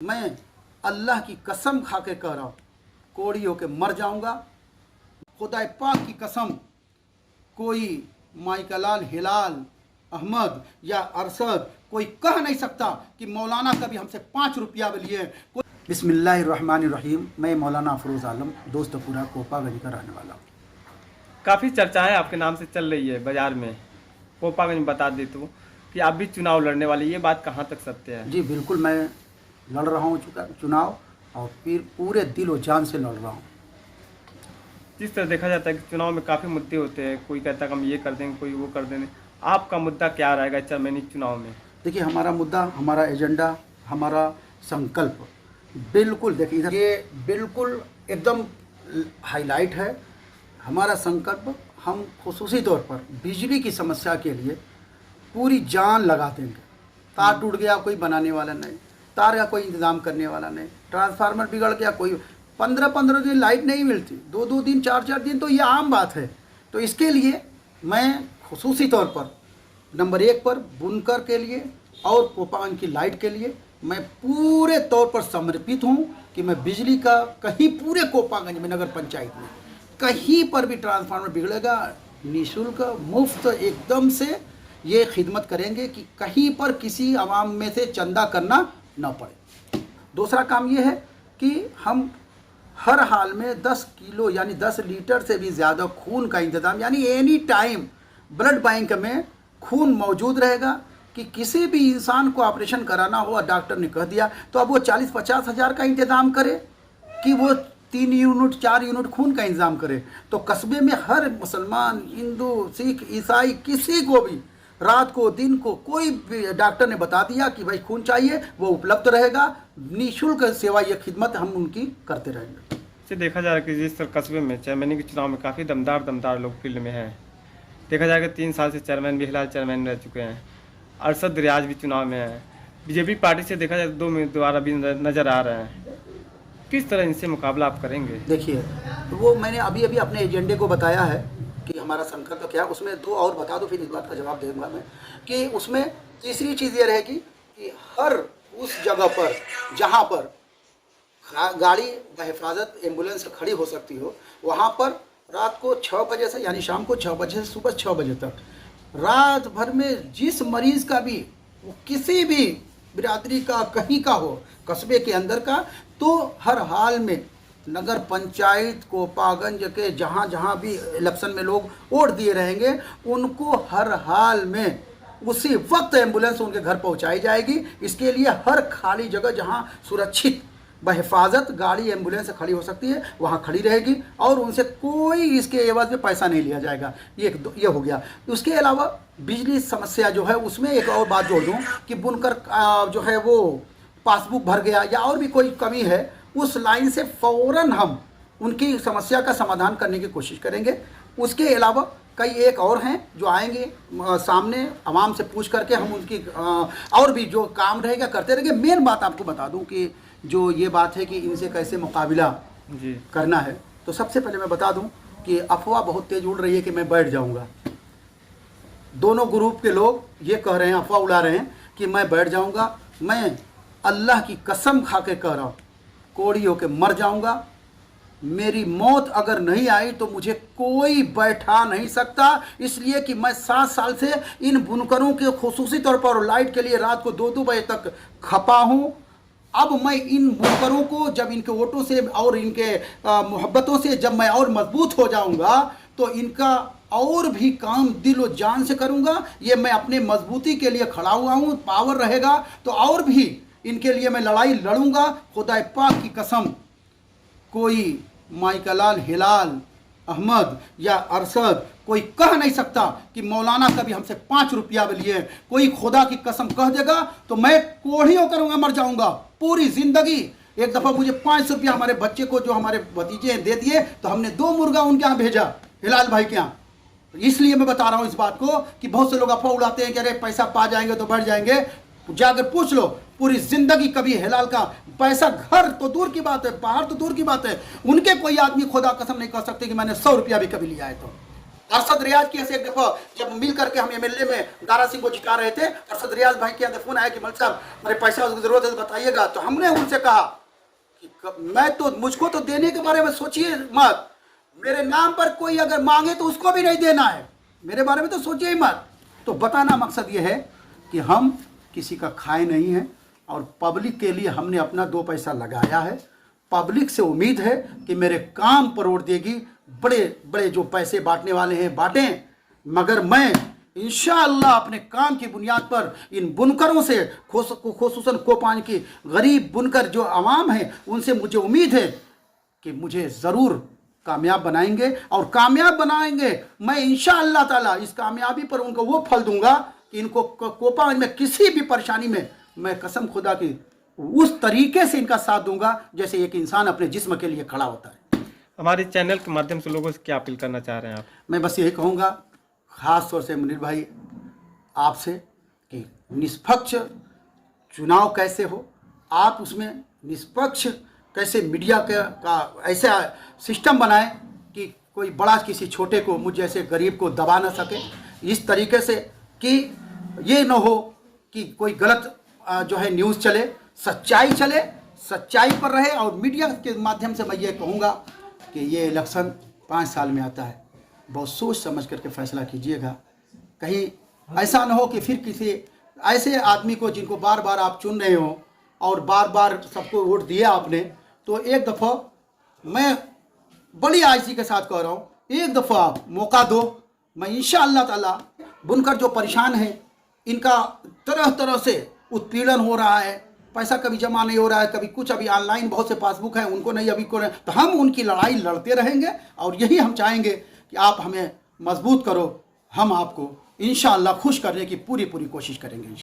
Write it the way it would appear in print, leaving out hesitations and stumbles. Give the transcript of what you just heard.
मैं अल्लाह की कसम खा के कह रहा हूँ, कोड़ी होके मर जाऊंगा। खुदा पाक की कसम, कोई माइकलाल हिलाल अहमद या अरशद कोई कह नहीं सकता कि मौलाना कभी हमसे 5 रुपया भी लिए। बिस्मिल्लाहिर्रहमानिर्रहीम। मैं मौलाना अफरोज़ आलम दोस्तपुरा कोपागंज का रहने वाला हूँ। काफ़ी चर्चाएं आपके नाम से चल रही है बाजार में। कोपागंज बता दे तो कि आप भी चुनाव लड़ने वाले, ये बात कहाँ तक सत्य है? जी बिल्कुल, मैं लड़ रहा हूँ चुनाव, और फिर पूरे दिल और जान से लड़ रहा हूँ। जिस तरह देखा जाता है कि चुनाव में काफ़ी मुद्दे होते हैं, कोई कहता है कि हम ये कर देंगे, कोई वो कर देंगे। आपका मुद्दा क्या रहेगा चेयरमैनी चुनाव में? देखिए, हमारा मुद्दा, हमारा एजेंडा, हमारा संकल्प बिल्कुल, देखिए इधर ये बिल्कुल एकदम हाईलाइट है। हमारा संकल्प, हम खुसूसी तौर पर बिजली की समस्या के लिए पूरी जान लगा देंगे। तार टूट गया, कोई बनाने वाला नहीं, तार का कोई इंतज़ाम करने वाला नहीं, ट्रांसफार्मर बिगड़ गया, कोई 15-15 दिन लाइट नहीं मिलती, 2-2 दिन 4-4 दिन तो ये आम बात है। तो इसके लिए मैं खुसूसी तौर पर नंबर 1 पर बुनकर के लिए और कोपागंज की लाइट के लिए मैं पूरे तौर पर समर्पित हूँ कि मैं बिजली का कहीं पूरे कोपागंज में, नगर पंचायत में कहीं पर भी ट्रांसफार्मर बिगड़ेगा, निःशुल्क मुफ्त एकदम से ये खिदमत करेंगे कि कहीं पर किसी आवाम में से चंदा करना ना पड़े। दूसरा काम ये है कि हम हर हाल में 10 किलो यानी 10 लीटर से भी ज़्यादा खून का इंतज़ाम, यानी एनी टाइम ब्लड बैंक में खून मौजूद रहेगा कि किसी भी इंसान को ऑपरेशन कराना हो, डॉक्टर ने कह दिया तो अब वो 40-50 हज़ार का इंतज़ाम करे कि वो 3 यूनिट 4 यूनिट खून का इंतज़ाम करे। तो कस्बे में हर मुसलमान, हिंदू, सिख, ईसाई, किसी को भी रात को दिन को कोई भी डॉक्टर ने बता दिया कि भाई खून चाहिए, वो उपलब्ध रहेगा। निःशुल्क सेवा, ये खिदमत हम उनकी करते रहेंगे। इसे देखा जाए कि जिस तरह कस्बे में चेयरमैनी के चुनाव में काफ़ी दमदार लोग फील्ड में हैं। देखा जाए कि 3 साल से चेयरमैन भी हिलाल चेयरमैन रह चुके हैं। अरशद रियाज भी चुनाव में है। बीजेपी पार्टी से देखा जाए 2 उम्मीदवार अभी नज़र आ रहे हैं। किस तरह इनसे मुकाबला आप करेंगे? देखिए, तो वो मैंने अभी अपने एजेंडे को बताया है कि हमारा संकल्प तो क्या, उसमें 2 और बता दो, फिर इस बात का जवाब दे दूँगा मैं। कि उसमें तीसरी चीज़ ये रहेगी कि हर उस जगह पर जहाँ पर गाड़ी बहिफाजत एम्बुलेंस खड़ी हो सकती हो, वहाँ पर रात को 6 बजे से, यानी शाम को 6 बजे से सुबह 6 बजे तक, रात भर में जिस मरीज़ का भी, वो किसी भी बिरादरी का, कहीं का हो, कस्बे के अंदर का, तो हर हाल में नगर पंचायत कोपागंज के जहाँ जहाँ भी इलेक्शन में लोग वोट दिए रहेंगे, उनको हर हाल में उसी वक्त एम्बुलेंस उनके घर पहुँचाई जाएगी। इसके लिए हर खाली जगह जहाँ सुरक्षित बहिफाजत गाड़ी एम्बुलेंस खड़ी हो सकती है, वहाँ खड़ी रहेगी और उनसे कोई इसके एवज में पैसा नहीं लिया जाएगा। ये हो गया। उसके अलावा बिजली समस्या जो है, उसमें एक और बात जोड़ दूँ कि बुनकर जो है वो पासबुक भर गया या और भी कोई कमी है, उस लाइन से फ़ौरन हम उनकी समस्या का समाधान करने की कोशिश करेंगे। उसके अलावा कई एक और हैं जो आएंगे सामने, आवाम से पूछ करके हम उनकी और भी जो काम रहेगा करते रहेंगे। मेन बात आपको बता दूं कि जो ये बात है कि इनसे कैसे मुकाबला करना है, तो सबसे पहले मैं बता दूं कि अफवाह बहुत तेज़ उड़ रही है कि मैं बैठ जाऊंगा। दोनों ग्रुप के लोग ये कह रहे हैं, अफवाह उड़ा रहे हैं कि मैं बैठ जाऊंगा। मैं अल्लाह की कसम खा के कह रहा हूँ, कोड़ी होके मर जाऊंगा। मेरी मौत अगर नहीं आई तो मुझे कोई बैठा नहीं सकता, इसलिए कि मैं 7 साल से इन बुनकरों के खुसूसी तौर पर लाइट के लिए रात को 2-2 बजे तक खपा हूँ। अब मैं इन बुनकरों को जब इनके वोटों से और इनके मोहब्बतों से जब मैं और मजबूत हो जाऊंगा, तो इनका और भी काम दिल और जान से करूंगा। ये मैं अपने मजबूती के लिए खड़ा हुआ हूँ, पावर रहेगा तो और भी इनके लिए मैं लड़ाई लड़ूंगा। खुदा पाक की कसम, कोई माइकलाल हिलाल अहमद या अरशद कोई कह नहीं सकता कि मौलाना कभी हमसे 5 रुपया भी लिए। कोई खुदा की कसम कह देगा तो मैं कोढ़ी होकर मर जाऊंगा पूरी जिंदगी। एक दफ़ा मुझे 500 रुपया हमारे बच्चे को, जो हमारे भतीजे हैं, दे दिए, तो हमने 2 मुर्गा उनके यहाँ भेजा, हिलाल भाई के यहाँ। इसलिए मैं बता रहा हूँ इस बात को कि बहुत से लोग अफवाह उड़ाते हैं कि अरे पैसा पा जाएंगे तो बढ़ जाएंगे। जाकर पूछ लो, पूरी जिंदगी कभी हिलाल का पैसा, घर तो दूर की बात है, बाहर तो दूर की बात है, उनके कोई आदमी खुदा कसम नहीं कह सकते कि मैंने 100 रुपया भी कभी लिया है। तो अरशद रियाज की ऐसे एक दफा जब मिल करके हम एमएलए में दारा सिंह को जिता रहे थे, अरशद रियाज भाई के यहाँ फोन आया कि मलिक साहब मेरे पैसा की जरूरत है तो बताइएगा। तो हमने उनसे कहा कि मैं तो, मुझको तो देने के बारे में सोचिए मत, मेरे नाम पर कोई अगर मांगे तो उसको भी नहीं देना है, मेरे बारे में तो सोचिए ही मत। तो बताना मकसद ये है कि हम किसी का खाए नहीं हैं और पब्लिक के लिए हमने अपना 2 पैसा लगाया है। पब्लिक से उम्मीद है कि मेरे काम परोड़ देगी, बड़े बड़े जो पैसे बांटने वाले हैं बांटें, मगर मैं इंशाअल्लाह अपने काम की बुनियाद पर इन बुनकरों से, खुसूसन कोपान की गरीब बुनकर जो आवाम है उनसे मुझे उम्मीद है कि मुझे ज़रूर कामयाब बनाएंगे और कामयाब बनाएंगे। मैं इंशाअल्लाह ताला इस कामयाबी पर उनको वो फल दूंगा कि इनको कोपा में किसी भी परेशानी में मैं कसम खुदा की उस तरीके से इनका साथ दूंगा जैसे एक इंसान अपने जिस्म के लिए खड़ा होता है। हमारे चैनल के माध्यम से लोगों से क्या अपील करना चाह रहे हैं आप? मैं बस यही कहूँगा ख़ास तौर से मुनीर भाई आपसे कि निष्पक्ष चुनाव कैसे हो, आप उसमें निष्पक्ष कैसे मीडिया का ऐसा सिस्टम बनाएं कि कोई बड़ा किसी छोटे को, मुझ जैसे गरीब को दबा ना सके, इस तरीके से कि ये न हो कि कोई गलत जो है न्यूज़ चले, सच्चाई चले, सच्चाई पर रहे। और मीडिया के माध्यम से मैं ये कहूँगा कि ये इलेक्शन 5 साल में आता है, बहुत सोच समझ करके फैसला कीजिएगा। कहीं ऐसा ना हो कि फिर किसी ऐसे आदमी को जिनको बार बार आप चुन रहे हो और बार बार सबको वोट दिया आपने, तो एक दफ़ा मैं बड़ी आइजी के साथ कह रहा हूँ, एक दफ़ा आप मौका दो। मैं इंशाअल्लाह ताला बुनकर जो परेशान हैं, इनका तरह तरह से उत्पीड़न हो रहा है, पैसा कभी जमा नहीं हो रहा है, कभी कुछ, अभी ऑनलाइन बहुत से पासबुक हैं उनको नहीं, अभी को नहीं, तो हम उनकी लड़ाई लड़ते रहेंगे और यही हम चाहेंगे कि आप हमें मजबूत करो, हम आपको इंशाअल्लाह खुश करने की पूरी कोशिश करेंगे।